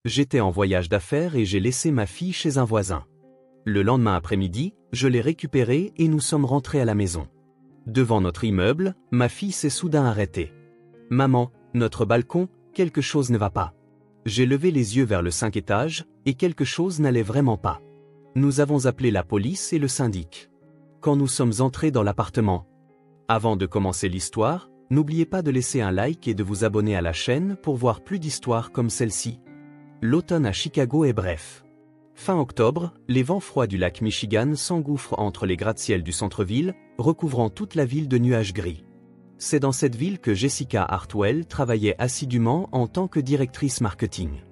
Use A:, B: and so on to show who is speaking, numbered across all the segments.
A: J'étais en voyage d'affaires et j'ai laissé ma fille chez un voisin. Le lendemain après-midi, je l'ai récupérée et nous sommes rentrés à la maison. Devant notre immeuble, ma fille s'est soudain arrêtée. « Maman, notre balcon, quelque chose ne va pas. » J'ai levé les yeux vers le 5 étage, et quelque chose n'allait vraiment pas. Nous avons appelé la police et le syndic. Quand nous sommes entrés dans l'appartement. Avant de commencer l'histoire, n'oubliez pas de laisser un like et de vous abonner à la chaîne pour voir plus d'histoires comme celle-ci. L'automne à Chicago est bref. Fin octobre, les vents froids du lac Michigan s'engouffrent entre les gratte-ciel du centre-ville, recouvrant toute la ville de nuages gris. C'est dans cette ville que Jessica Hartwell travaillait assidûment en tant que directrice marketing.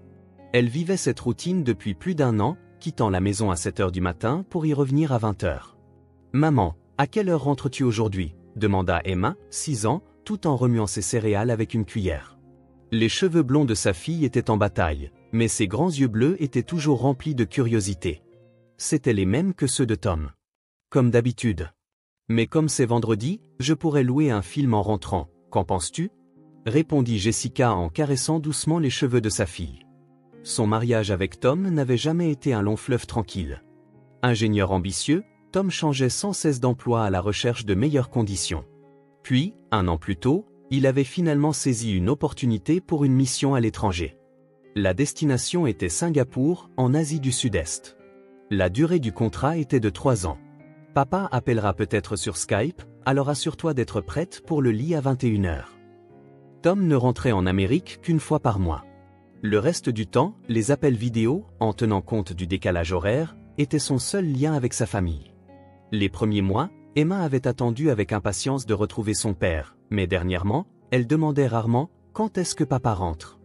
A: Elle vivait cette routine depuis plus d'un an, quittant la maison à 7 h du matin pour y revenir à 20 h. « Maman, à quelle heure rentres-tu aujourd'hui ?» demanda Emma, 6 ans, tout en remuant ses céréales avec une cuillère. Les cheveux blonds de sa fille étaient en bataille, mais ses grands yeux bleus étaient toujours remplis de curiosité. C'étaient les mêmes que ceux de Tom. Comme d'habitude. Mais comme c'est vendredi, je pourrais louer un film en rentrant, qu'en penses-tu ? Répondit Jessica en caressant doucement les cheveux de sa fille. Son mariage avec Tom n'avait jamais été un long fleuve tranquille. Ingénieur ambitieux, Tom changeait sans cesse d'emploi à la recherche de meilleures conditions. Puis, un an plus tôt, il avait finalement saisi une opportunité pour une mission à l'étranger. La destination était Singapour, en Asie du Sud-Est. La durée du contrat était de 3 ans. Papa appellera peut-être sur Skype, alors assure-toi d'être prête pour le lit à 21 h. Tom ne rentrait en Amérique qu'une fois par mois. Le reste du temps, les appels vidéo, en tenant compte du décalage horaire, étaient son seul lien avec sa famille. Les premiers mois, Emma avait attendu avec impatience de retrouver son père, mais dernièrement, elle demandait rarement « Quand est-ce que papa rentre ?»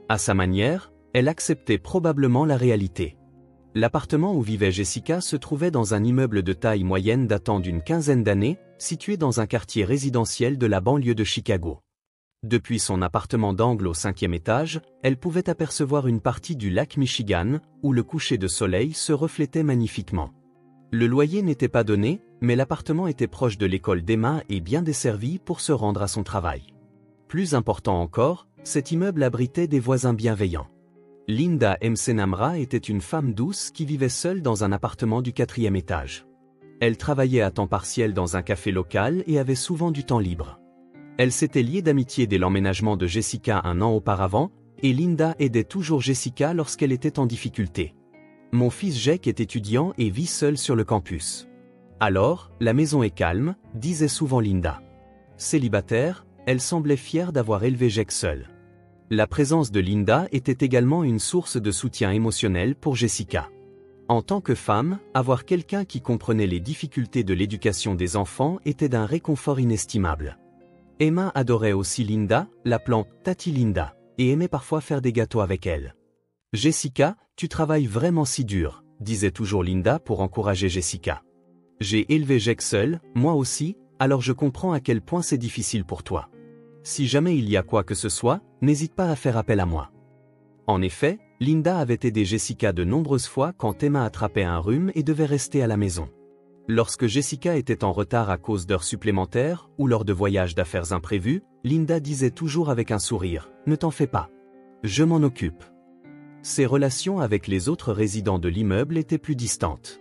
A: À sa manière, elle acceptait probablement la réalité. L'appartement où vivait Jessica se trouvait dans un immeuble de taille moyenne datant d'une quinzaine d'années, situé dans un quartier résidentiel de la banlieue de Chicago. Depuis son appartement d'angle au 5e étage, elle pouvait apercevoir une partie du lac Michigan, où le coucher de soleil se reflétait magnifiquement. Le loyer n'était pas donné, mais l'appartement était proche de l'école d'Emma et bien desservi pour se rendre à son travail. Plus important encore, cet immeuble abritait des voisins bienveillants. Linda Msenamra était une femme douce qui vivait seule dans un appartement du 4e étage. Elle travaillait à temps partiel dans un café local et avait souvent du temps libre. Elle s'était liée d'amitié dès l'emménagement de Jessica un an auparavant, et Linda aidait toujours Jessica lorsqu'elle était en difficulté. « Mon fils Jake est étudiant et vit seul sur le campus. Alors, la maison est calme, disait souvent Linda. Célibataire, elle semblait fière d'avoir élevé Jake seule. La présence de Linda était également une source de soutien émotionnel pour Jessica. En tant que femme, avoir quelqu'un qui comprenait les difficultés de l'éducation des enfants était d'un réconfort inestimable. Emma adorait aussi Linda, l'appelant « Tati Linda », et aimait parfois faire des gâteaux avec elle. « Jessica, tu travailles vraiment si dur », disait toujours Linda pour encourager Jessica. « J'ai élevé Jake seul, moi aussi, alors je comprends à quel point c'est difficile pour toi. Si jamais il y a quoi que ce soit, n'hésite pas à faire appel à moi. » En effet, Linda avait aidé Jessica de nombreuses fois quand Emma attrapait un rhume et devait rester à la maison. Lorsque Jessica était en retard à cause d'heures supplémentaires ou lors de voyages d'affaires imprévus, Linda disait toujours avec un sourire « Ne t'en fais pas. Je m'en occupe. » Ses relations avec les autres résidents de l'immeuble étaient plus distantes.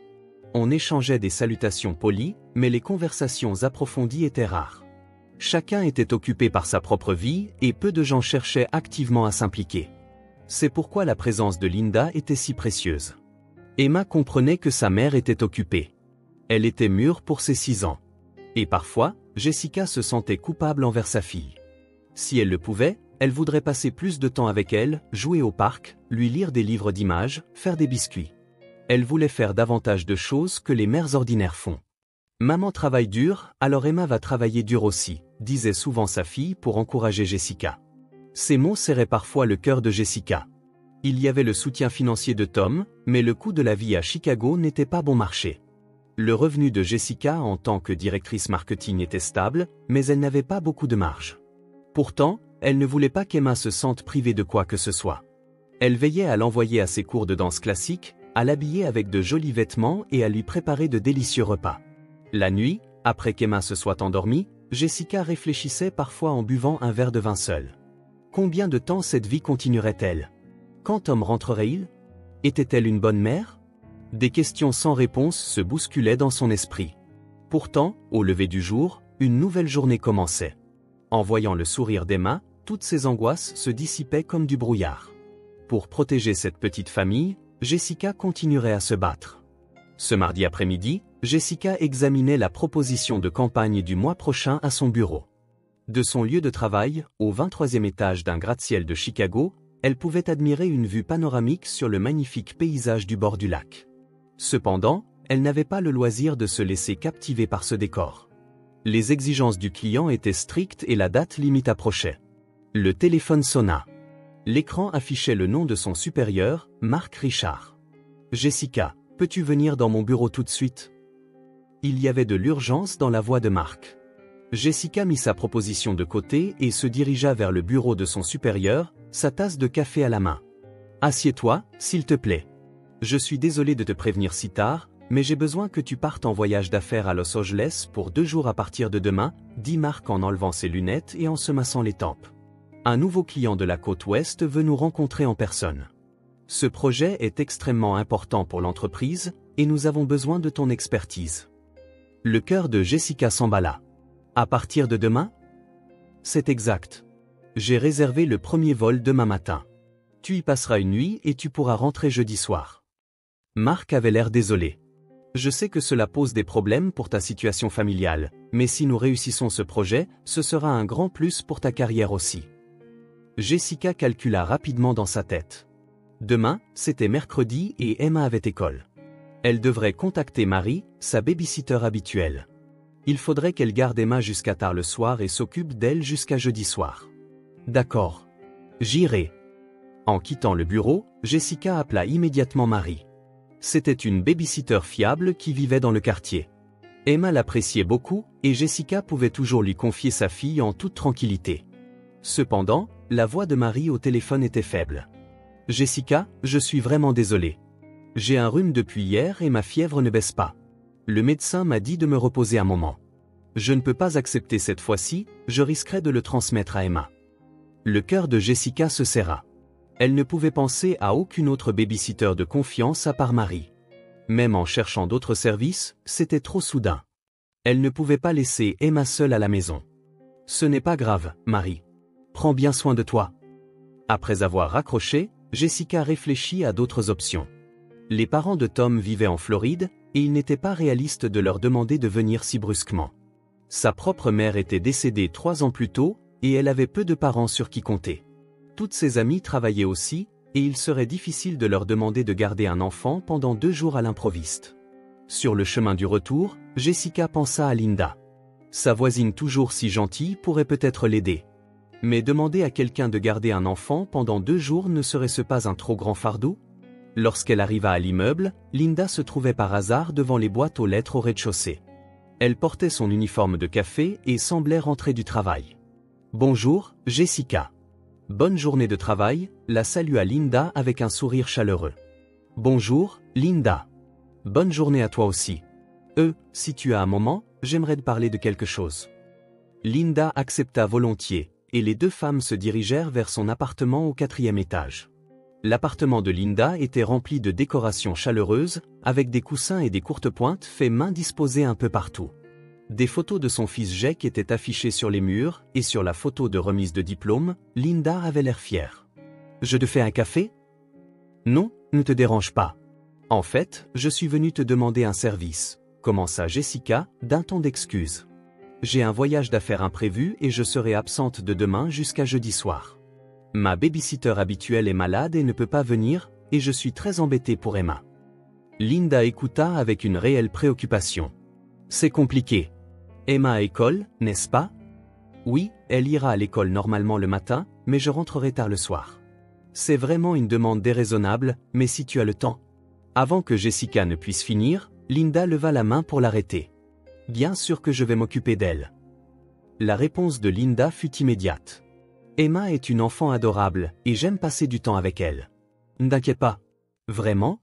A: On échangeait des salutations polies, mais les conversations approfondies étaient rares. Chacun était occupé par sa propre vie et peu de gens cherchaient activement à s'impliquer. C'est pourquoi la présence de Linda était si précieuse. Emma comprenait que sa mère était occupée. Elle était mûre pour ses 6 ans. Et parfois, Jessica se sentait coupable envers sa fille. Si elle le pouvait, elle voudrait passer plus de temps avec elle, jouer au parc, lui lire des livres d'images, faire des biscuits. Elle voulait faire davantage de choses que les mères ordinaires font. Maman travaille dur, alors Emma va travailler dur aussi, disait souvent sa fille pour encourager Jessica. Ces mots serraient parfois le cœur de Jessica. Il y avait le soutien financier de Tom, mais le coût de la vie à Chicago n'était pas bon marché. Le revenu de Jessica en tant que directrice marketing était stable, mais elle n'avait pas beaucoup de marge. Pourtant, elle ne voulait pas qu'Emma se sente privée de quoi que ce soit. Elle veillait à l'envoyer à ses cours de danse classique, à l'habiller avec de jolis vêtements et à lui préparer de délicieux repas. La nuit, après qu'Emma se soit endormie, Jessica réfléchissait parfois en buvant un verre de vin seul. Combien de temps cette vie continuerait-elle ? Quand Tom rentrerait-il? Était-elle une bonne mère? Des questions sans réponse se bousculaient dans son esprit. Pourtant, au lever du jour, une nouvelle journée commençait. En voyant le sourire d'Emma, toutes ses angoisses se dissipaient comme du brouillard. Pour protéger cette petite famille, Jessica continuerait à se battre. Ce mardi après-midi, Jessica examinait la proposition de campagne du mois prochain à son bureau. De son lieu de travail, au 23e étage d'un gratte-ciel de Chicago, elle pouvait admirer une vue panoramique sur le magnifique paysage du bord du lac. Cependant, elle n'avait pas le loisir de se laisser captiver par ce décor. Les exigences du client étaient strictes et la date limite approchait. Le téléphone sonna. L'écran affichait le nom de son supérieur, Mark Richard. « Jessica, peux-tu venir dans mon bureau tout de suite ?» Il y avait de l'urgence dans la voix de Mark. Jessica mit sa proposition de côté et se dirigea vers le bureau de son supérieur, sa tasse de café à la main. « Assieds-toi, s'il te plaît. Je suis désolé de te prévenir si tard, mais j'ai besoin que tu partes en voyage d'affaires à Los Angeles pour 2 jours à partir de demain, dit Mark en enlevant ses lunettes et en se massant les tempes. Un nouveau client de la côte ouest veut nous rencontrer en personne. Ce projet est extrêmement important pour l'entreprise et nous avons besoin de ton expertise. » Le cœur de Jessica s'emballa. « À partir de demain ? » ?»« C'est exact. J'ai réservé le premier vol demain matin. Tu y passeras une nuit et tu pourras rentrer jeudi soir. » Mark avait l'air désolé. « Je sais que cela pose des problèmes pour ta situation familiale, mais si nous réussissons ce projet, ce sera un grand plus pour ta carrière aussi. » Jessica calcula rapidement dans sa tête. Demain, c'était mercredi et Emma avait école. Elle devrait contacter Marie, sa babysitter habituelle. Il faudrait qu'elle garde Emma jusqu'à tard le soir et s'occupe d'elle jusqu'à jeudi soir. D'accord. J'irai. En quittant le bureau, Jessica appela immédiatement Marie. C'était une babysitter fiable qui vivait dans le quartier. Emma l'appréciait beaucoup et Jessica pouvait toujours lui confier sa fille en toute tranquillité. Cependant, la voix de Marie au téléphone était faible. « Jessica, je suis vraiment désolé. J'ai un rhume depuis hier et ma fièvre ne baisse pas. Le médecin m'a dit de me reposer un moment. Je ne peux pas accepter cette fois-ci, je risquerais de le transmettre à Emma. » Le cœur de Jessica se serra. Elle ne pouvait penser à aucune autre babysitter de confiance à part Marie. Même en cherchant d'autres services, c'était trop soudain. Elle ne pouvait pas laisser Emma seule à la maison. « Ce n'est pas grave, Marie. Prends bien soin de toi. » Après avoir raccroché, Jessica réfléchit à d'autres options. Les parents de Tom vivaient en Floride, et il n'était pas réaliste de leur demander de venir si brusquement. Sa propre mère était décédée 3 ans plus tôt, et elle avait peu de parents sur qui compter. Toutes ses amies travaillaient aussi, et il serait difficile de leur demander de garder un enfant pendant 2 jours à l'improviste. Sur le chemin du retour, Jessica pensa à Linda. Sa voisine toujours si gentille pourrait peut-être l'aider. Mais demander à quelqu'un de garder un enfant pendant 2 jours ne serait-ce pas un trop grand fardeau? Lorsqu'elle arriva à l'immeuble, Linda se trouvait par hasard devant les boîtes aux lettres au rez-de-chaussée. Elle portait son uniforme de café et semblait rentrer du travail. « Bonjour, Jessica. » « Bonne journée de travail », la salua Linda avec un sourire chaleureux. « Bonjour, Linda. Bonne journée à toi aussi. Si tu as un moment, j'aimerais te parler de quelque chose. » Linda accepta volontiers, et les 2 femmes se dirigèrent vers son appartement au 4e étage. L'appartement de Linda était rempli de décorations chaleureuses, avec des coussins et des courtes pointes faits main disposées un peu partout. Des photos de son fils Jake étaient affichées sur les murs, et sur la photo de remise de diplôme, Linda avait l'air fière. « Je te fais un café ? » ?»« Non, ne te dérange pas. En fait, je suis venue te demander un service, » commença Jessica, d'un ton d'excuse. « J'ai un voyage d'affaires imprévu et je serai absente de demain jusqu'à jeudi soir. Ma babysitter habituelle est malade et ne peut pas venir, et je suis très embêtée pour Emma. » Linda écouta avec une réelle préoccupation. « C'est compliqué. Emma à école, n'est-ce pas ? » ?»« Oui, elle ira à l'école normalement le matin, mais je rentrerai tard le soir. » C'est vraiment une demande déraisonnable, mais si tu as le temps. Avant que Jessica ne puisse finir, Linda leva la main pour l'arrêter. « Bien sûr que je vais m'occuper d'elle. » La réponse de Linda fut immédiate. « Emma est une enfant adorable, et j'aime passer du temps avec elle. Ne t'inquiète pas. Vraiment ?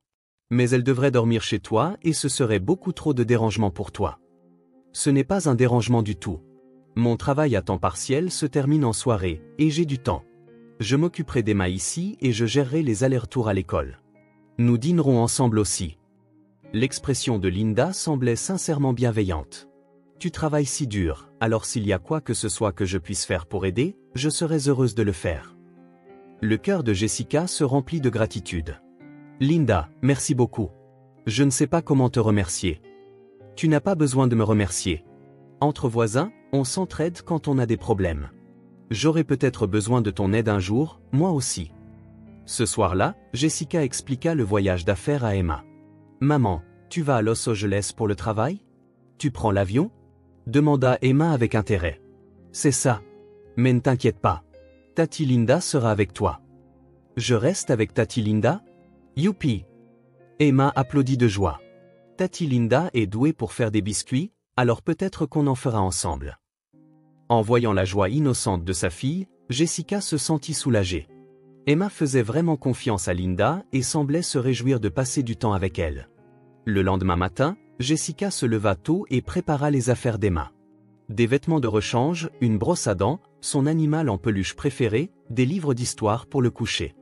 A: Mais elle devrait dormir chez toi et ce serait beaucoup trop de dérangement pour toi. » Ce n'est pas un dérangement du tout. Mon travail à temps partiel se termine en soirée, et j'ai du temps. Je m'occuperai d'Emma ici et je gérerai les allers-retours à l'école. Nous dînerons ensemble aussi. L'expression de Linda semblait sincèrement bienveillante. Tu travailles si dur, alors s'il y a quoi que ce soit que je puisse faire pour aider, je serai heureuse de le faire. Le cœur de Jessica se remplit de gratitude. Linda, merci beaucoup. Je ne sais pas comment te remercier. Tu n'as pas besoin de me remercier. Entre voisins, on s'entraide quand on a des problèmes. J'aurai peut-être besoin de ton aide un jour, moi aussi. Ce soir-là, Jessica expliqua le voyage d'affaires à Emma. Maman, tu vas à Los Angeles pour le travail? Tu prends l'avion? Demanda Emma avec intérêt. C'est ça. Mais ne t'inquiète pas. Tati Linda sera avec toi. Je reste avec Tati Linda? Youpi! Emma applaudit de joie. Tati Linda est douée pour faire des biscuits, alors peut-être qu'on en fera ensemble. En voyant la joie innocente de sa fille, Jessica se sentit soulagée. Emma faisait vraiment confiance à Linda et semblait se réjouir de passer du temps avec elle. Le lendemain matin, Jessica se leva tôt et prépara les affaires d'Emma. Des vêtements de rechange, une brosse à dents, son animal en peluche préféré, des livres d'histoire pour le coucher.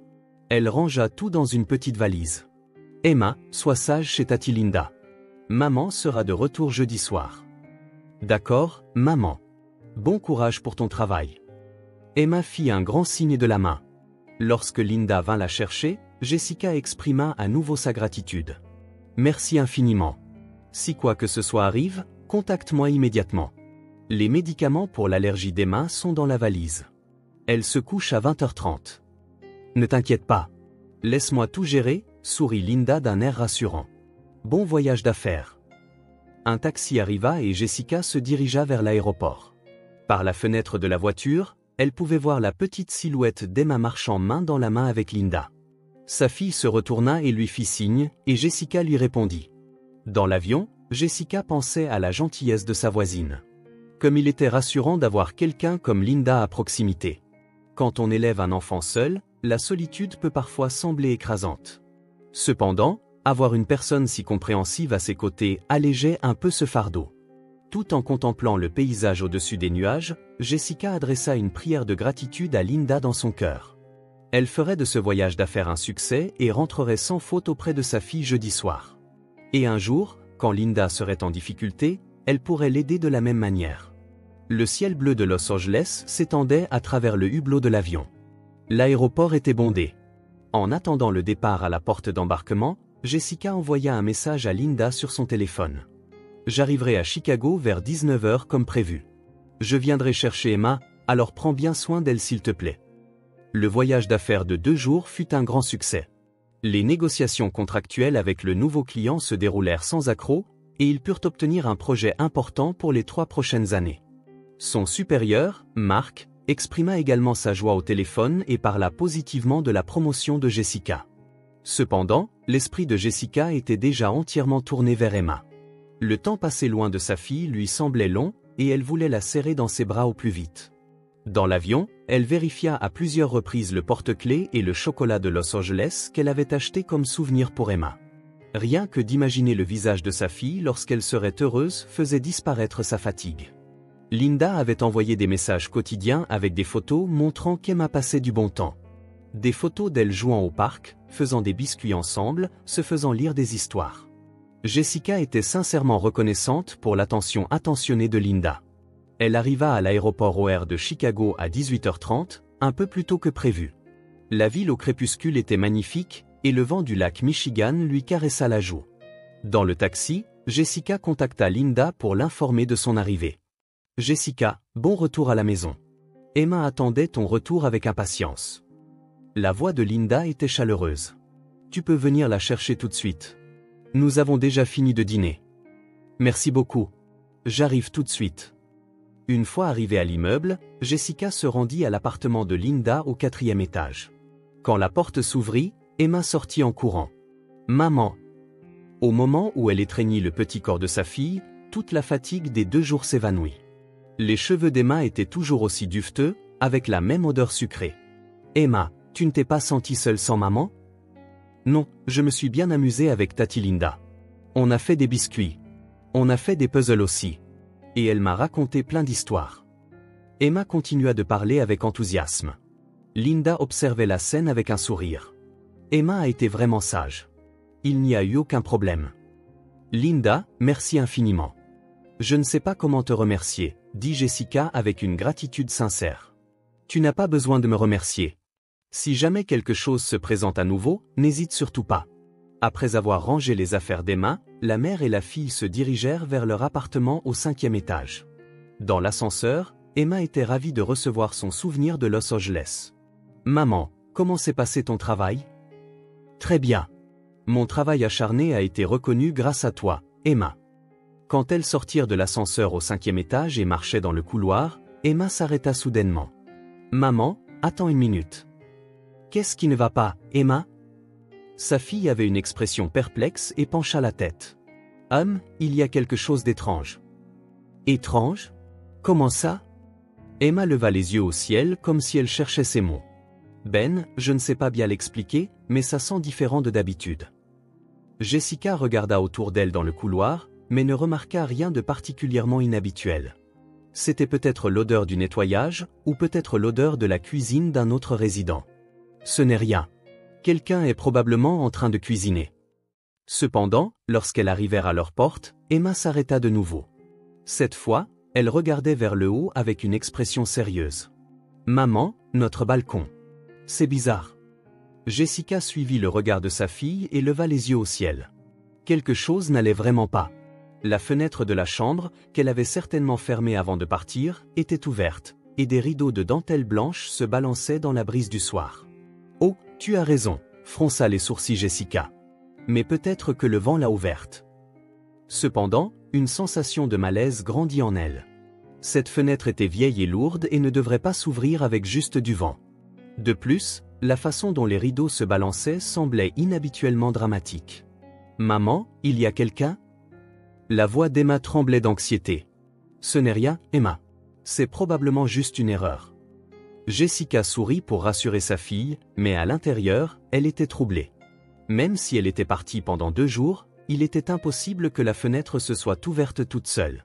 A: Elle rangea tout dans une petite valise. Emma, sois sage chez Tati Linda. Maman sera de retour jeudi soir. D'accord, maman. Bon courage pour ton travail. Emma fit un grand signe de la main. Lorsque Linda vint la chercher, Jessica exprima à nouveau sa gratitude. Merci infiniment. Si quoi que ce soit arrive, contacte-moi immédiatement. Les médicaments pour l'allergie d'Emma sont dans la valise. Elle se couche à 20h30. Ne t'inquiète pas. Laisse-moi tout gérer, sourit Linda d'un air rassurant. Bon voyage d'affaires. Un taxi arriva et Jessica se dirigea vers l'aéroport. Par la fenêtre de la voiture, elle pouvait voir la petite silhouette d'Emma marchant main dans la main avec Linda. Sa fille se retourna et lui fit signe, et Jessica lui répondit. Dans l'avion, Jessica pensait à la gentillesse de sa voisine. Comme il était rassurant d'avoir quelqu'un comme Linda à proximité. Quand on élève un enfant seul, la solitude peut parfois sembler écrasante. Cependant, avoir une personne si compréhensive à ses côtés allégeait un peu ce fardeau. Tout en contemplant le paysage au-dessus des nuages, Jessica adressa une prière de gratitude à Linda dans son cœur. Elle ferait de ce voyage d'affaires un succès et rentrerait sans faute auprès de sa fille jeudi soir. Et un jour, quand Linda serait en difficulté, elle pourrait l'aider de la même manière. Le ciel bleu de Los Angeles s'étendait à travers le hublot de l'avion. L'aéroport était bondé. En attendant le départ à la porte d'embarquement, Jessica envoya un message à Linda sur son téléphone. J'arriverai à Chicago vers 19h comme prévu. Je viendrai chercher Emma, alors prends bien soin d'elle s'il te plaît. Le voyage d'affaires de 2 jours fut un grand succès. Les négociations contractuelles avec le nouveau client se déroulèrent sans accroc, et ils purent obtenir un projet important pour les 3 prochaines années. Son supérieur, Mark, exprima également sa joie au téléphone et parla positivement de la promotion de Jessica. Cependant, l'esprit de Jessica était déjà entièrement tourné vers Emma. Le temps passé loin de sa fille lui semblait long, et elle voulait la serrer dans ses bras au plus vite. Dans l'avion, elle vérifia à plusieurs reprises le porte-clés et le chocolat de Los Angeles qu'elle avait acheté comme souvenir pour Emma. Rien que d'imaginer le visage de sa fille lorsqu'elle serait heureuse faisait disparaître sa fatigue. Linda avait envoyé des messages quotidiens avec des photos montrant qu'Emma passait du bon temps. Des photos d'elle jouant au parc, faisant des biscuits ensemble, se faisant lire des histoires. Jessica était sincèrement reconnaissante pour l'attention attentionnée de Linda. Elle arriva à l'aéroport OR de Chicago à 18h30, un peu plus tôt que prévu. La ville au crépuscule était magnifique, et le vent du lac Michigan lui caressa la joue. Dans le taxi, Jessica contacta Linda pour l'informer de son arrivée. « Jessica, bon retour à la maison. Emma attendait ton retour avec impatience. » La voix de Linda était chaleureuse. « Tu peux venir la chercher tout de suite. Nous avons déjà fini de dîner. » « Merci beaucoup. J'arrive tout de suite. » Une fois arrivée à l'immeuble, Jessica se rendit à l'appartement de Linda au 4e étage. Quand la porte s'ouvrit, Emma sortit en courant. « Maman !» Au moment où elle étreignit le petit corps de sa fille, toute la fatigue des 2 jours s'évanouit. Les cheveux d'Emma étaient toujours aussi duveteux, avec la même odeur sucrée. « Emma, tu ne t'es pas sentie seule sans maman ? » « Non, je me suis bien amusée avec Tati Linda. On a fait des biscuits. On a fait des puzzles aussi. Et elle m'a raconté plein d'histoires. » Emma continua de parler avec enthousiasme. Linda observait la scène avec un sourire. Emma a été vraiment sage. Il n'y a eu aucun problème. Linda, merci infiniment. Je ne sais pas comment te remercier, dit Jessica avec une gratitude sincère. Tu n'as pas besoin de me remercier. Si jamais quelque chose se présente à nouveau, n'hésite surtout pas. Après avoir rangé les affaires d'Emma, la mère et la fille se dirigèrent vers leur appartement au 5e étage. Dans l'ascenseur, Emma était ravie de recevoir son souvenir de Los Angeles. Maman, comment s'est passé ton travail? Très bien. Mon travail acharné a été reconnu grâce à toi, Emma. Quand elles sortirent de l'ascenseur au 5e étage et marchaient dans le couloir, Emma s'arrêta soudainement. Maman, attends une minute. Qu'est-ce qui ne va pas, Emma? Sa fille avait une expression perplexe et pencha la tête. Il y a quelque chose d'étrange. Étrange? Comment ça? Emma leva les yeux au ciel comme si elle cherchait ses mots. Ben, je ne sais pas bien l'expliquer, mais ça sent différent de d'habitude. Jessica regarda autour d'elle dans le couloir, mais ne remarqua rien de particulièrement inhabituel. C'était peut-être l'odeur du nettoyage, ou peut-être l'odeur de la cuisine d'un autre résident. Ce n'est rien. Quelqu'un est probablement en train de cuisiner. Cependant, lorsqu'elles arrivèrent à leur porte, Emma s'arrêta de nouveau. Cette fois, elle regardait vers le haut avec une expression sérieuse. Maman, notre balcon. C'est bizarre. Jessica suivit le regard de sa fille et leva les yeux au ciel. Quelque chose n'allait vraiment pas. La fenêtre de la chambre, qu'elle avait certainement fermée avant de partir, était ouverte, et des rideaux de dentelle blanche se balançaient dans la brise du soir. Oh, tu as raison, fronça les sourcils Jessica. Mais peut-être que le vent l'a ouverte. Cependant, une sensation de malaise grandit en elle. Cette fenêtre était vieille et lourde et ne devrait pas s'ouvrir avec juste du vent. De plus, la façon dont les rideaux se balançaient semblait inhabituellement dramatique. Maman, il y a quelqu'un? La voix d'Emma tremblait d'anxiété. Ce n'est rien, Emma. C'est probablement juste une erreur. Jessica sourit pour rassurer sa fille, mais à l'intérieur, elle était troublée. Même si elle était partie pendant 2 jours, il était impossible que la fenêtre se soit ouverte toute seule.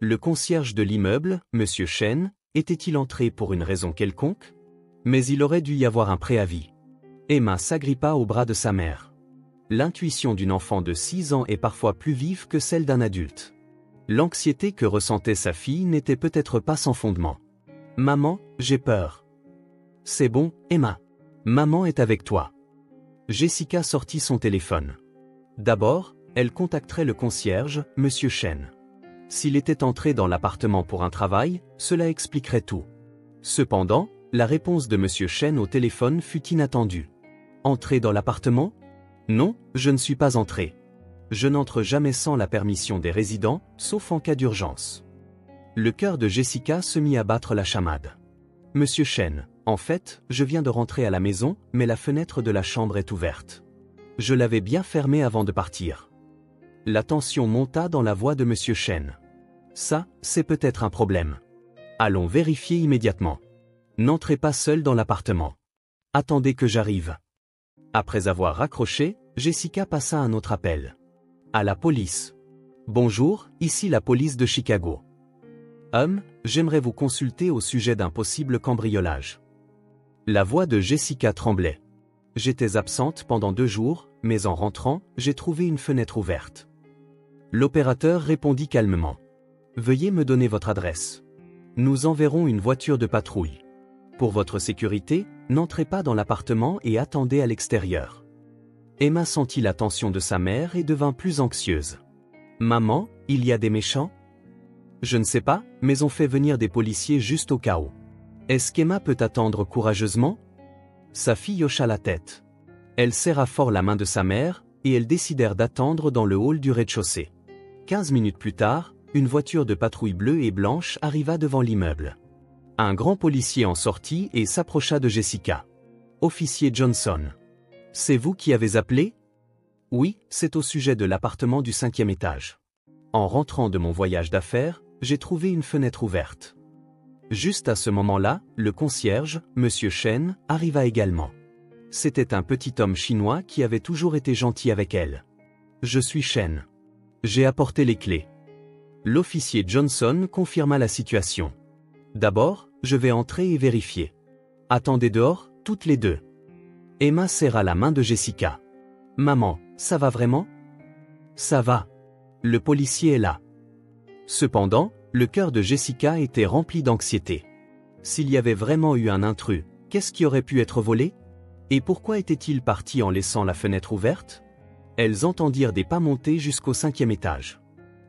A: Le concierge de l'immeuble, M. Chen, était-il entré pour une raison quelconque? Mais il aurait dû y avoir un préavis. Emma s'agrippa au bras de sa mère. L'intuition d'une enfant de 6 ans est parfois plus vive que celle d'un adulte. L'anxiété que ressentait sa fille n'était peut-être pas sans fondement. Maman, j'ai peur. C'est bon, Emma. Maman est avec toi. Jessica sortit son téléphone. D'abord, elle contacterait le concierge, M. Chen. S'il était entré dans l'appartement pour un travail, cela expliquerait tout. Cependant, la réponse de M. Chen au téléphone fut inattendue. Entrer dans l'appartement? Non, je ne suis pas entré. Je n'entre jamais sans la permission des résidents, sauf en cas d'urgence. Le cœur de Jessica se mit à battre la chamade. Monsieur Chen, en fait, je viens de rentrer à la maison, mais la fenêtre de la chambre est ouverte. Je l'avais bien fermée avant de partir. La tension monta dans la voix de Monsieur Chen. Ça, c'est peut-être un problème. Allons vérifier immédiatement. N'entrez pas seul dans l'appartement. Attendez que j'arrive. Après avoir raccroché, Jessica passa un autre appel. À la police. Bonjour, ici la police de Chicago. J'aimerais vous consulter au sujet d'un possible cambriolage. La voix de Jessica tremblait. J'étais absente pendant 2 jours, mais en rentrant, j'ai trouvé une fenêtre ouverte. L'opérateur répondit calmement. Veuillez me donner votre adresse. Nous enverrons une voiture de patrouille. Pour votre sécurité, n'entrez pas dans l'appartement et attendez à l'extérieur. Emma sentit la tension de sa mère et devint plus anxieuse. Maman, il y a des méchants? Je ne sais pas, mais on fait venir des policiers juste au cas où. Est-ce qu'Emma peut attendre courageusement? Sa fille hocha la tête. Elle serra fort la main de sa mère, et elles décidèrent d'attendre dans le hall du rez-de-chaussée. 15 minutes plus tard, une voiture de patrouille bleue et blanche arriva devant l'immeuble. Un grand policier en sortit et s'approcha de Jessica. Officier Johnson. C'est vous qui avez appelé? Oui, c'est au sujet de l'appartement du 5e étage. En rentrant de mon voyage d'affaires, j'ai trouvé une fenêtre ouverte. Juste à ce moment-là, le concierge, M. Chen, arriva également. C'était un petit homme chinois qui avait toujours été gentil avec elle. Je suis Chen. J'ai apporté les clés. L'officier Johnson confirma la situation. D'abord, je vais entrer et vérifier. Attendez dehors, toutes les deux. Emma serra la main de Jessica. Maman, ça va vraiment? Ça va. Le policier est là. Cependant, le cœur de Jessica était rempli d'anxiété. S'il y avait vraiment eu un intrus, qu'est-ce qui aurait pu être volé? Et pourquoi était-il parti en laissant la fenêtre ouverte? Elles entendirent des pas monter jusqu'au 5e étage.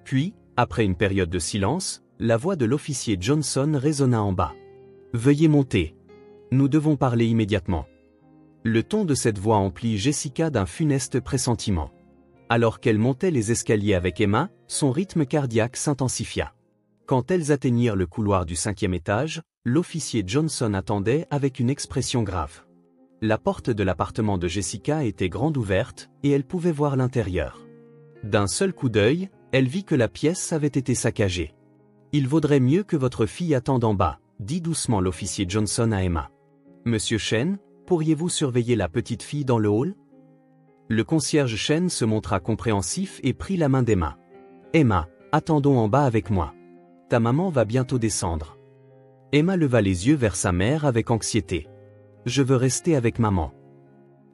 A: Puis, après une période de silence, la voix de l'officier Johnson résonna en bas. Veuillez monter. Nous devons parler immédiatement. Le ton de cette voix emplit Jessica d'un funeste pressentiment. Alors qu'elle montait les escaliers avec Emma, son rythme cardiaque s'intensifia. Quand elles atteignirent le couloir du 5e étage, l'officier Johnson attendait avec une expression grave. La porte de l'appartement de Jessica était grande ouverte, et elle pouvait voir l'intérieur. D'un seul coup d'œil, elle vit que la pièce avait été saccagée. « Il vaudrait mieux que votre fille attende en bas », dit doucement l'officier Johnson à Emma. « Monsieur Chen, pourriez-vous surveiller la petite fille dans le hall ?» Le concierge Chen se montra compréhensif et prit la main d'Emma. « Emma, attendons en bas avec moi. Ta maman va bientôt descendre. » Emma leva les yeux vers sa mère avec anxiété. « Je veux rester avec maman. »«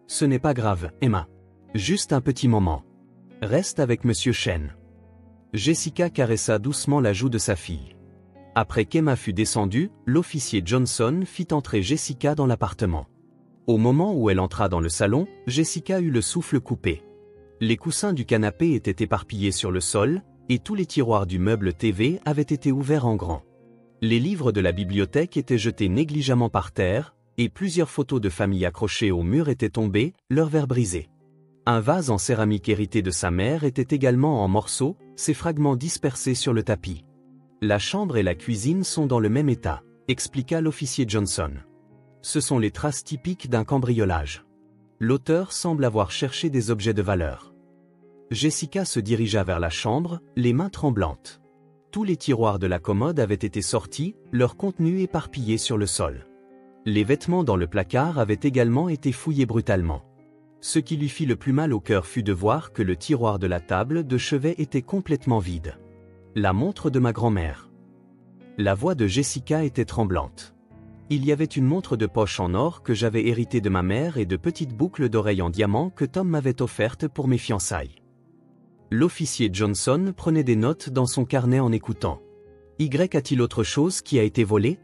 A: Ce n'est pas grave, Emma. Juste un petit moment. Reste avec Monsieur Chen. » Jessica caressa doucement la joue de sa fille. Après qu'Emma fut descendue, l'officier Johnson fit entrer Jessica dans l'appartement. Au moment où elle entra dans le salon, Jessica eut le souffle coupé. Les coussins du canapé étaient éparpillés sur le sol, et tous les tiroirs du meuble TV avaient été ouverts en grand. Les livres de la bibliothèque étaient jetés négligemment par terre, et plusieurs photos de famille accrochées au mur étaient tombées, leurs verres brisés. Un vase en céramique hérité de sa mère était également en morceaux, ses fragments dispersés sur le tapis. La chambre et la cuisine sont dans le même état, expliqua l'officier Johnson. Ce sont les traces typiques d'un cambriolage. L'auteur semble avoir cherché des objets de valeur. Jessica se dirigea vers la chambre, les mains tremblantes. Tous les tiroirs de la commode avaient été sortis, leur contenu éparpillé sur le sol. Les vêtements dans le placard avaient également été fouillés brutalement. Ce qui lui fit le plus mal au cœur fut de voir que le tiroir de la table de chevet était complètement vide. La montre de ma grand-mère. La voix de Jessica était tremblante. Il y avait une montre de poche en or que j'avais héritée de ma mère et de petites boucles d'oreilles en diamant que Tom m'avait offertes pour mes fiançailles. L'officier Johnson prenait des notes dans son carnet en écoutant. Y a-t-il autre chose qui a été volé?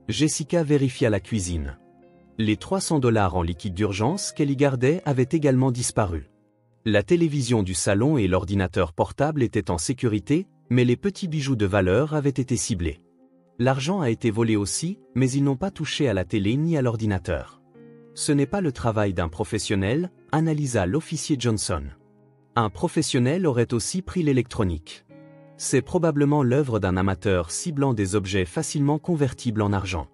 A: Jessica vérifia la cuisine. Les 300 $ en liquide d'urgence qu'elle y gardait avaient également disparu. La télévision du salon et l'ordinateur portable étaient en sécurité, mais les petits bijoux de valeur avaient été ciblés. L'argent a été volé aussi, mais ils n'ont pas touché à la télé ni à l'ordinateur. Ce n'est pas le travail d'un professionnel, analysa l'officier Johnson. Un professionnel aurait aussi pris l'électronique. C'est probablement l'œuvre d'un amateur ciblant des objets facilement convertibles en argent.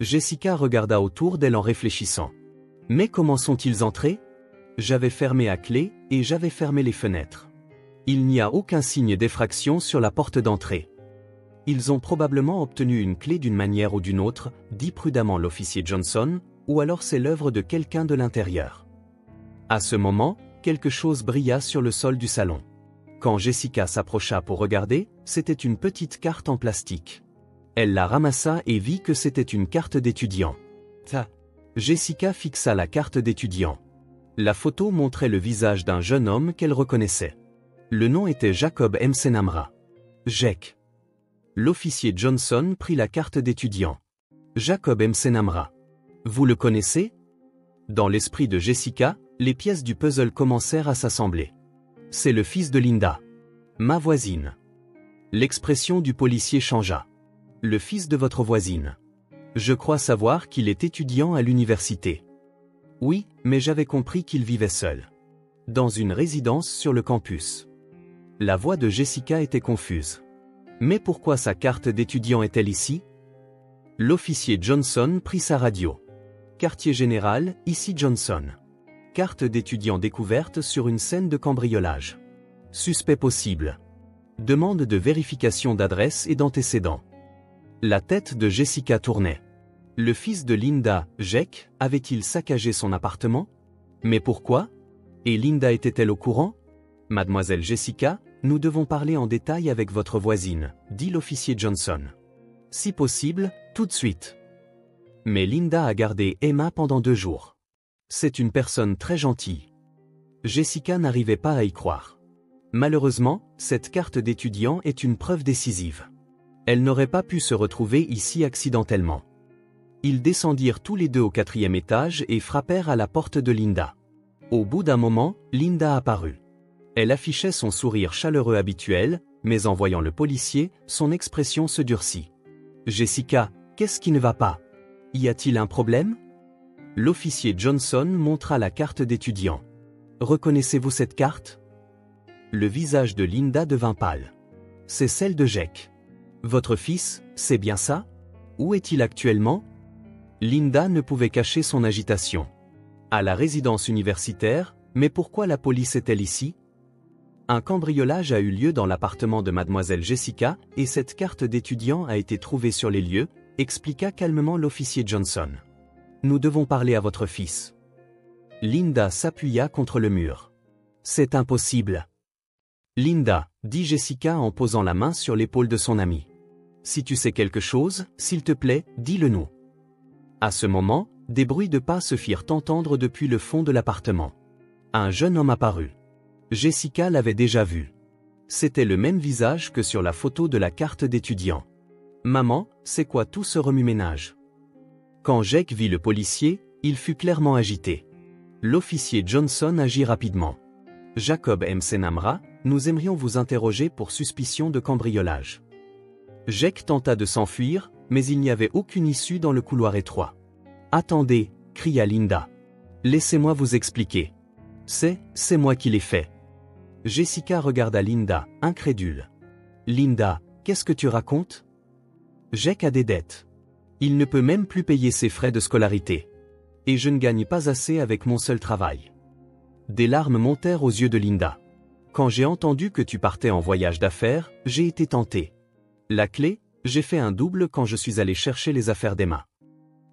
A: Jessica regarda autour d'elle en réfléchissant. Mais comment sont-ils entrés? J'avais fermé à clé, et j'avais fermé les fenêtres. Il n'y a aucun signe d'effraction sur la porte d'entrée. Ils ont probablement obtenu une clé d'une manière ou d'une autre, dit prudemment l'officier Johnson, ou alors c'est l'œuvre de quelqu'un de l'intérieur. À ce moment, quelque chose brilla sur le sol du salon. Quand Jessica s'approcha pour regarder, c'était une petite carte en plastique. Elle la ramassa et vit que c'était une carte d'étudiant. Jessica fixa la carte d'étudiant. La photo montrait le visage d'un jeune homme qu'elle reconnaissait. Le nom était Jacob Msenamra. Jek. L'officier Johnson prit la carte d'étudiant. Jacob Msenamra. Vous le connaissez? Dans l'esprit de Jessica, les pièces du puzzle commencèrent à s'assembler. C'est le fils de Linda. Ma voisine. L'expression du policier changea. Le fils de votre voisine. Je crois savoir qu'il est étudiant à l'université. Oui, mais j'avais compris qu'il vivait seul. Dans une résidence sur le campus. La voix de Jessica était confuse. Mais pourquoi sa carte d'étudiant est-elle ici? L'officier Johnson prit sa radio. Quartier général, ici Johnson. Carte d'étudiant découverte sur une scène de cambriolage. Suspect possible. Demande de vérification d'adresse et d'antécédents. La tête de Jessica tournait. Le fils de Linda, Jek, avait-il saccagé son appartement? Mais pourquoi? Et Linda était-elle au courant? Mademoiselle Jessica, nous devons parler en détail avec votre voisine, dit l'officier Johnson. Si possible, tout de suite. Mais Linda a gardé Emma pendant 2 jours. C'est une personne très gentille. Jessica n'arrivait pas à y croire. Malheureusement, cette carte d'étudiant est une preuve décisive. Elle n'aurait pas pu se retrouver ici accidentellement. Ils descendirent tous les deux au 4e étage et frappèrent à la porte de Linda. Au bout d'un moment, Linda apparut. Elle affichait son sourire chaleureux habituel, mais en voyant le policier, son expression se durcit. « Jessica, qu'est-ce qui ne va pas? Y a-t-il un problème ?» L'officier Johnson montra la carte d'étudiant. « Reconnaissez-vous cette carte ?» Le visage de Linda devint pâle. « C'est celle de Jake. Votre fils, c'est bien ça? Où est-il actuellement ?» Linda ne pouvait cacher son agitation. À la résidence universitaire, mais pourquoi la police est-elle ici? Un cambriolage a eu lieu dans l'appartement de mademoiselle Jessica et cette carte d'étudiant a été trouvée sur les lieux, expliqua calmement l'officier Johnson. Nous devons parler à votre fils. Linda s'appuya contre le mur. C'est impossible. Linda, dit Jessica en posant la main sur l'épaule de son amie. Si tu sais quelque chose, s'il te plaît, dis-le-nous. À ce moment, des bruits de pas se firent entendre depuis le fond de l'appartement. Un jeune homme apparut. Jessica l'avait déjà vu. C'était le même visage que sur la photo de la carte d'étudiant. Maman, c'est quoi tout ce remue-ménage? Quand Jake vit le policier, il fut clairement agité. L'officier Johnson agit rapidement. Jacob M. Senamra, nous aimerions vous interroger pour suspicion de cambriolage. Jake tenta de s'enfuir, mais il n'y avait aucune issue dans le couloir étroit. Attendez, cria Linda. Laissez-moi vous expliquer. C'est moi qui l'ai fait. Jessica regarda Linda, incrédule. Linda, qu'est-ce que tu racontes? Jake a des dettes. Il ne peut même plus payer ses frais de scolarité. Et je ne gagne pas assez avec mon seul travail. Des larmes montèrent aux yeux de Linda. Quand j'ai entendu que tu partais en voyage d'affaires, j'ai été tentée. La clé, j'ai fait un double quand je suis allé chercher les affaires d'Emma.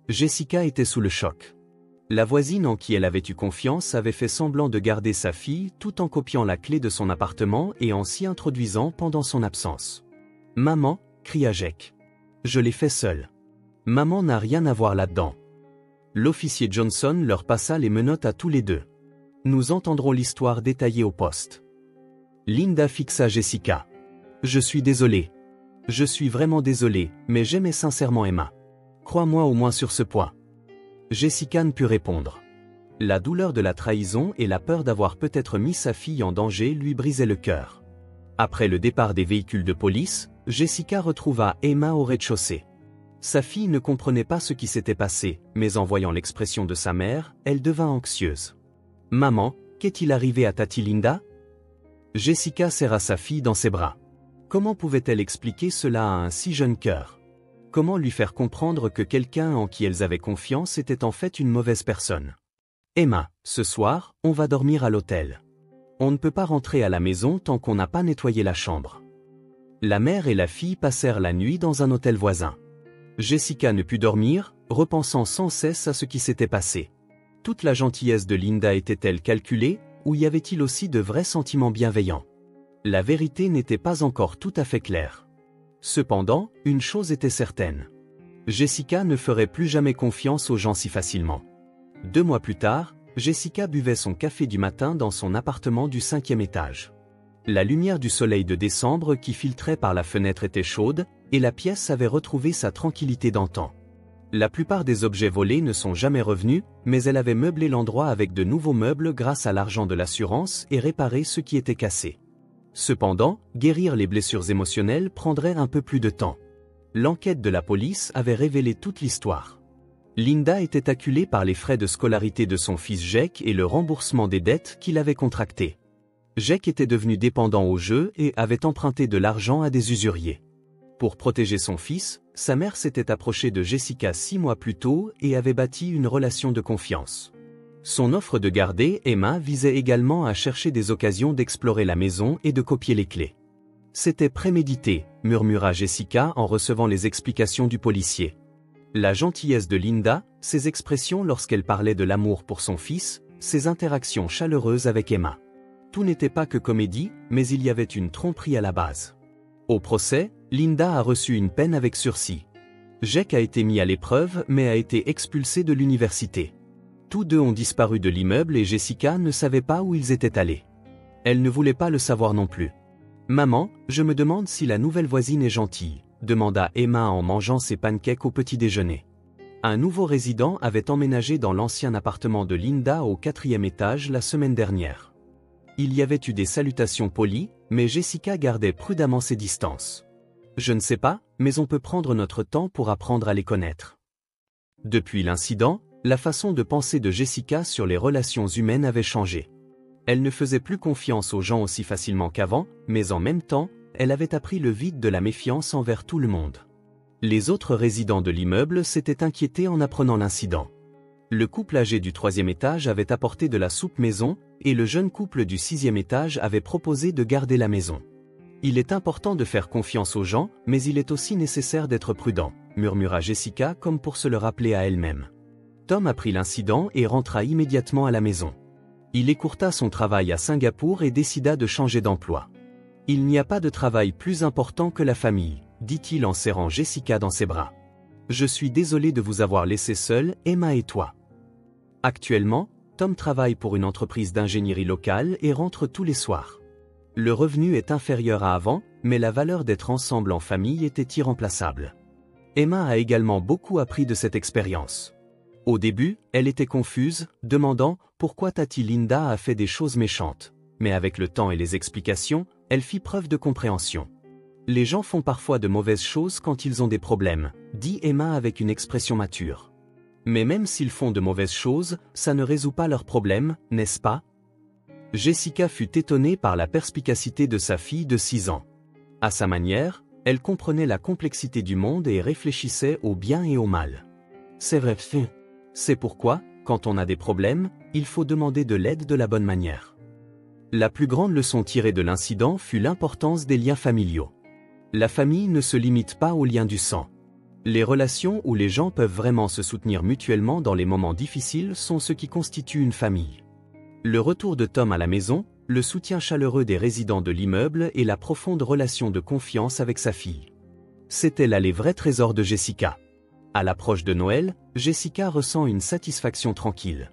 A: Jessica était sous le choc. La voisine en qui elle avait eu confiance avait fait semblant de garder sa fille tout en copiant la clé de son appartement et en s'y introduisant pendant son absence. « Maman » cria Jake. « Je l'ai fait seule. Maman n'a rien à voir là-dedans. » L'officier Johnson leur passa les menottes à tous les deux. « Nous entendrons l'histoire détaillée au poste. » Linda fixa Jessica. « Je suis désolée. Je suis vraiment désolée, mais j'aimais sincèrement Emma. Crois-moi au moins sur ce point. » Jessica ne put répondre. La douleur de la trahison et la peur d'avoir peut-être mis sa fille en danger lui brisaient le cœur. Après le départ des véhicules de police, Jessica retrouva Emma au rez-de-chaussée. Sa fille ne comprenait pas ce qui s'était passé, mais en voyant l'expression de sa mère, elle devint anxieuse. « Maman, qu'est-il arrivé à Tati Linda ?» Jessica serra sa fille dans ses bras. Comment pouvait-elle expliquer cela à un si jeune cœur? Comment lui faire comprendre que quelqu'un en qui elles avaient confiance était en fait une mauvaise personne? Emma, ce soir, on va dormir à l'hôtel. On ne peut pas rentrer à la maison tant qu'on n'a pas nettoyé la chambre. La mère et la fille passèrent la nuit dans un hôtel voisin. Jessica ne put dormir, repensant sans cesse à ce qui s'était passé. Toute la gentillesse de Linda était-elle calculée, ou y avait-il aussi de vrais sentiments bienveillants? La vérité n'était pas encore tout à fait claire. Cependant, une chose était certaine. Jessica ne ferait plus jamais confiance aux gens si facilement. 2 mois plus tard, Jessica buvait son café du matin dans son appartement du 5e étage. La lumière du soleil de décembre qui filtrait par la fenêtre était chaude, et la pièce avait retrouvé sa tranquillité d'antan. La plupart des objets volés ne sont jamais revenus, mais elle avait meublé l'endroit avec de nouveaux meubles grâce à l'argent de l'assurance et réparé ce qui était cassé. Cependant, guérir les blessures émotionnelles prendrait un peu plus de temps. L'enquête de la police avait révélé toute l'histoire. Linda était acculée par les frais de scolarité de son fils Jake et le remboursement des dettes qu'il avait contractées. Jake était devenu dépendant au jeu et avait emprunté de l'argent à des usuriers. Pour protéger son fils, sa mère s'était approchée de Jessica 6 mois plus tôt et avait bâti une relation de confiance. Son offre de garder Emma visait également à chercher des occasions d'explorer la maison et de copier les clés. C'était prémédité, murmura Jessica en recevant les explications du policier. La gentillesse de Linda, ses expressions lorsqu'elle parlait de l'amour pour son fils, ses interactions chaleureuses avec Emma. Tout n'était pas que comédie, mais il y avait une tromperie à la base. Au procès, Linda a reçu une peine avec sursis. Jake a été mis à l'épreuve mais a été expulsé de l'université. Tous deux ont disparu de l'immeuble et Jessica ne savait pas où ils étaient allés. Elle ne voulait pas le savoir non plus. « Maman, je me demande si la nouvelle voisine est gentille », demanda Emma en mangeant ses pancakes au petit déjeuner. Un nouveau résident avait emménagé dans l'ancien appartement de Linda au 4e étage la semaine dernière. Il y avait eu des salutations polies, mais Jessica gardait prudemment ses distances. « Je ne sais pas, mais on peut prendre notre temps pour apprendre à les connaître. » Depuis l'incident, la façon de penser de Jessica sur les relations humaines avait changé. Elle ne faisait plus confiance aux gens aussi facilement qu'avant, mais en même temps, elle avait appris le vide de la méfiance envers tout le monde. Les autres résidents de l'immeuble s'étaient inquiétés en apprenant l'incident. Le couple âgé du 3e étage avait apporté de la soupe maison, et le jeune couple du 6e étage avait proposé de garder la maison. « Il est important de faire confiance aux gens, mais il est aussi nécessaire d'être prudent », murmura Jessica comme pour se le rappeler à elle-même. Tom apprit l'incident et rentra immédiatement à la maison. Il écourta son travail à Singapour et décida de changer d'emploi. « Il n'y a pas de travail plus important que la famille », dit-il en serrant Jessica dans ses bras. « Je suis désolé de vous avoir laissé seule, Emma et toi. » Actuellement, Tom travaille pour une entreprise d'ingénierie locale et rentre tous les soirs. Le revenu est inférieur à avant, mais la valeur d'être ensemble en famille était irremplaçable. Emma a également beaucoup appris de cette expérience. Au début, elle était confuse, demandant « Pourquoi Tati Linda a fait des choses méchantes ?» Mais avec le temps et les explications, elle fit preuve de compréhension. « Les gens font parfois de mauvaises choses quand ils ont des problèmes », dit Emma avec une expression mature. « Mais même s'ils font de mauvaises choses, ça ne résout pas leurs problèmes, n'est-ce pas ?» Jessica fut étonnée par la perspicacité de sa fille de 6 ans. À sa manière, elle comprenait la complexité du monde et réfléchissait au bien et au mal. « C'est vrai. C'est pourquoi, quand on a des problèmes, il faut demander de l'aide de la bonne manière. » La plus grande leçon tirée de l'incident fut l'importance des liens familiaux. La famille ne se limite pas aux liens du sang. Les relations où les gens peuvent vraiment se soutenir mutuellement dans les moments difficiles sont ce qui constitue une famille. Le retour de Tom à la maison, le soutien chaleureux des résidents de l'immeuble et la profonde relation de confiance avec sa fille. C'était là les vrais trésors de Jessica. À l'approche de Noël, Jessica ressent une satisfaction tranquille.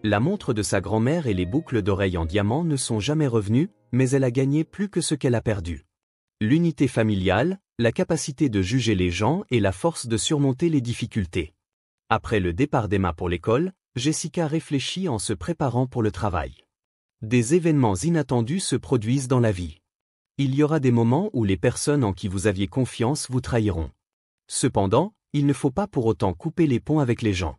A: La montre de sa grand-mère et les boucles d'oreilles en diamant ne sont jamais revenues, mais elle a gagné plus que ce qu'elle a perdu. L'unité familiale, la capacité de juger les gens et la force de surmonter les difficultés. Après le départ d'Emma pour l'école, Jessica réfléchit en se préparant pour le travail. Des événements inattendus se produisent dans la vie. Il y aura des moments où les personnes en qui vous aviez confiance vous trahiront. Cependant, il ne faut pas pour autant couper les ponts avec les gens.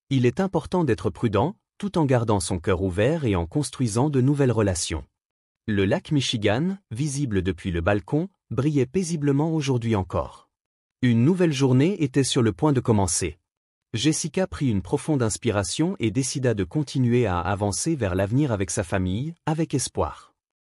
A: Il est important d'être prudent, tout en gardant son cœur ouvert et en construisant de nouvelles relations. Le lac Michigan, visible depuis le balcon, brillait paisiblement aujourd'hui encore. Une nouvelle journée était sur le point de commencer. Jessica prit une profonde inspiration et décida de continuer à avancer vers l'avenir avec sa famille, avec espoir.